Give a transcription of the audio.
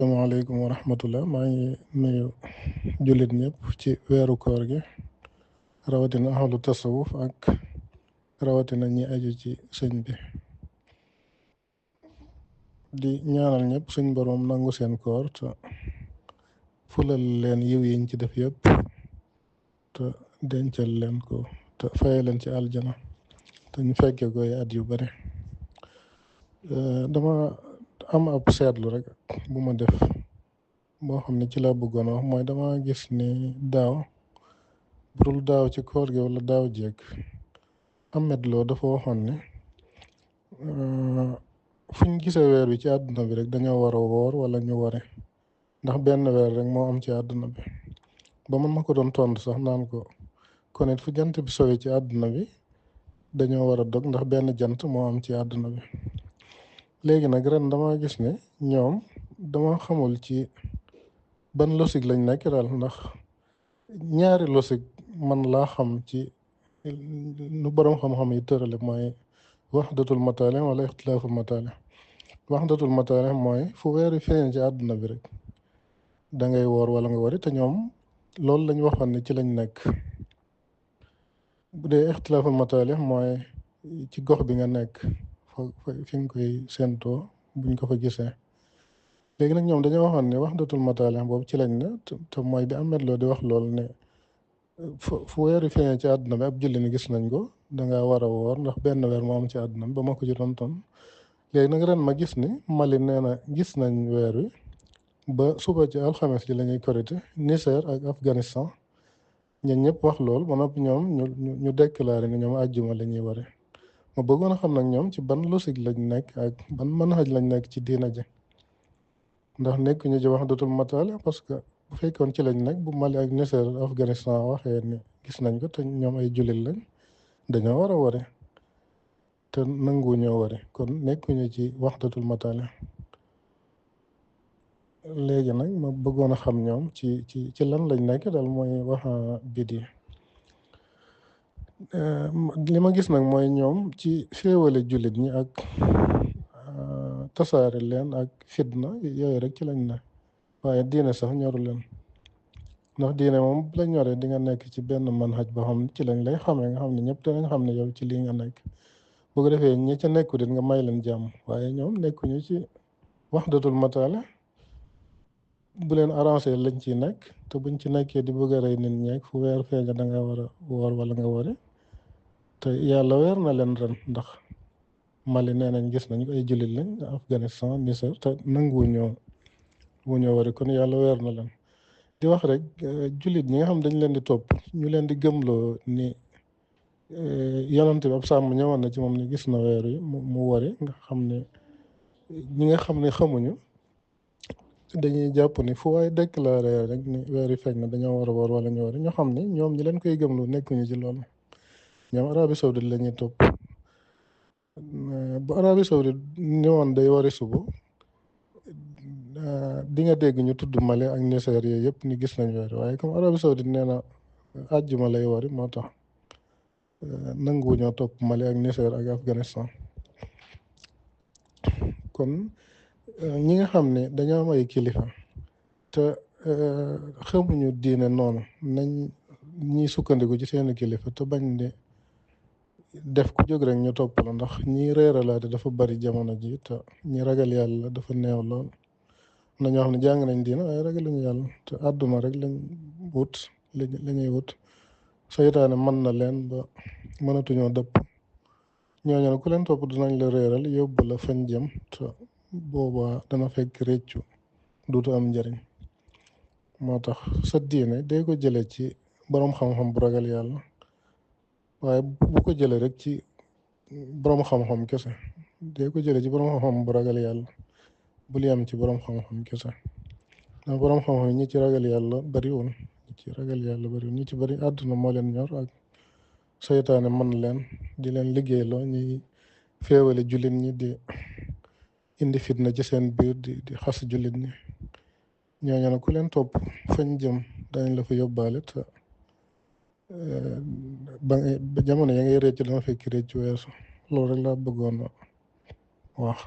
asalaamaaleykum wa rahmatullah maa ngi nuyu jullit ñëpp ci weeru koor gi rawatina ahlu tasawuf ak rawatina ñi aju ci sëñ bi di ñaanal ñëpp suñ boroom nangu seen koor te fulal leen yiw yiñ ci def yëpp te dencal leen ko te faye leen ci aljana te ñu fekke koy at yu bari dama am ab seetlu rek bu ma def boo xam ne ci laa bëggoon wax mooy dama gis ni daaw burul daaw ci koor gi wala daaw jéeg Ahmed Lo dafa waxoon ne fuñ gisee weer wi ci àdduna bi rek dañoo war a woor wala ñu ware ndax benn weer rek moo am ci àdduna bi ba man ma ko doon tontu sax naan ko kon it fu jant bi sowee ci àdduna bi dañoo war a dog ndax benn jant moo am ci àdduna bi léegi nag ren dama gis ne ñoom dama xamul ci ban logique lañ nekk daal ndax ñaari logique man laa xam ci nu boroom xam-xam yi tërale mooy waxdatul mataalih wala ixtilaaful mataalih waxdatul mataalih mooy fu weer wi feeñ ci àdduna bi rek da ngay woor wala nga wari te ñoom loolu lañ waxoon ne ci lañ nekk bu dee ixtilaaful mataalih mooy ci gox bi nga nekk fi nga koy séentoo buñ ko fa gisee léegi nag ñoom dañoo waxoon ne waxdatul mataalih boobu ci lañ ne te mooy bi Ahmed Lo di wax loolu ne fu weer wi feeñee ci àdduna bi ab julli ni gis nañ ko dangaa war a woor ndax benn weer moo am ci àdduna bi ba ma ko ci doon ton léegi nag ren ma gis ni Mali nee na gis nañ weer wi ba suba ci alxames ji la ñuy korite Niger ak Afghanistan ñun ñëpp wax lool ba noppi ñoom ñu déclaré ni ñoom àjjuma la ñuy ware ma bëggoon a xam nag ñoom ci ban logique lañ nekk ak ban manhaj lañ nekk ci diina ji ndax nekk ñu ci waxdatul mataalih parce que bu fekkoon ci lañ nekk bu Mali ak Niger Afghanistan waxee ni gis nañ ko te ñoom ay jullit lañ dañoo war a ware te nangu ñoo ware kon nekkuñu ci waxdatul mataalih léegi nag ma bëggoon a xam ñoom ci lan lañ nekk daal mooy waxa bidi li ma gis nag mooy ñoom ci féewale jullit ñi ak tasaare leen ak fitna yooyu rek ci lañ ne waaye diine sax ñoru leen ndax diine moom bu la ñoree di nga nekk ci benn manhaj boo xam ne ci lañ lay xamee nga xam ne ñëpp danañ xam ne yow ci lii nga nekk bu ko defee ñi ca nekku dit nga may leen jàmm waaye ñoom nekkuñu ci waxdatul mataalih bu leen arrangé lañ ciy nekk te buñ ci nekkee di bëgg a rey nit ñeeg fu weer feeña da nga war a woor wala nga wari te yàlla weer na leen ren ndax Mali nee nañ gis nañ ko ay jullit lañ Afghanistan Niger te nangu ñoo wari kon yàlla weer na leen di wax rek jullit ñi nga xam dañ leen di topp ñu leen di gëmloo ni yonante bi ab sàmm ñëwoon na ci moom ne gis na weer yi mu wari nga xam ne ñi nga xam ne xamuñu dañuy jàpp ni fu waay déclaré rek ni weer yi feeñ na dañoo war a woor wala ñu wari ñu xam ni ñoom ñi leen koy gëmloo nekkuñu ci loolu ñoom Arabie Saoudite la ñuy topp bu Arabie Saoudite ñëwoon day wari suba di nga dégg ñu tudd Mali ak Niger yooyu yëpp ni gis nañ weer waaye comme Arabie Saoudite nee na àjjuma lay wari moo tax nangu ñoo topp Mali ak Niger ak Afghanistan kon ñi nga xam ne dañoo am ay kilifa te xamuñu diine noonu nañ ñiy sukkandiku ci seeni kilifa te bañ di def ku jóg rek ñu topp la ndax ñi réeralaate dafa bari jamono ji te ñi ragal yàlla dafa neew lool na ñoo xam ne jàng nañ diine waaye ragaluñu yàlla te àdduna rek lañ wut la ñuy wut seytaane mën na leen ba mënatuñoo dëpp ñooñu nag ku leen topp dinañ la réeral yóbbu la fañ jëm te boobaa dana fekk réccu duutu am njëriñ moo tax sa diine dee ko jële ci boroom xam-xam bu ragal yàlla waaye bu ko jële rek ci boroom xam-xam kese dee ko jële ci boroom xam-xam bu ragal yàlla bul yam ci boroom xam-xam kese ndax boroom xam-xam ñi ci ragal yàlla bariwul ñi ci bari àdduna moo leen ñor ak seytaane mën leen di leen liggéeyloo ñuy féewale jullit ñi di indi fitna ci seen biir di xas jullit ñi ñooñu nag ku leen topp fañ jëm dañ la fa yóbbaale te ba jamono ya ngay réccu dama fekk réccu weesu loolu rek laa bëggoon a wax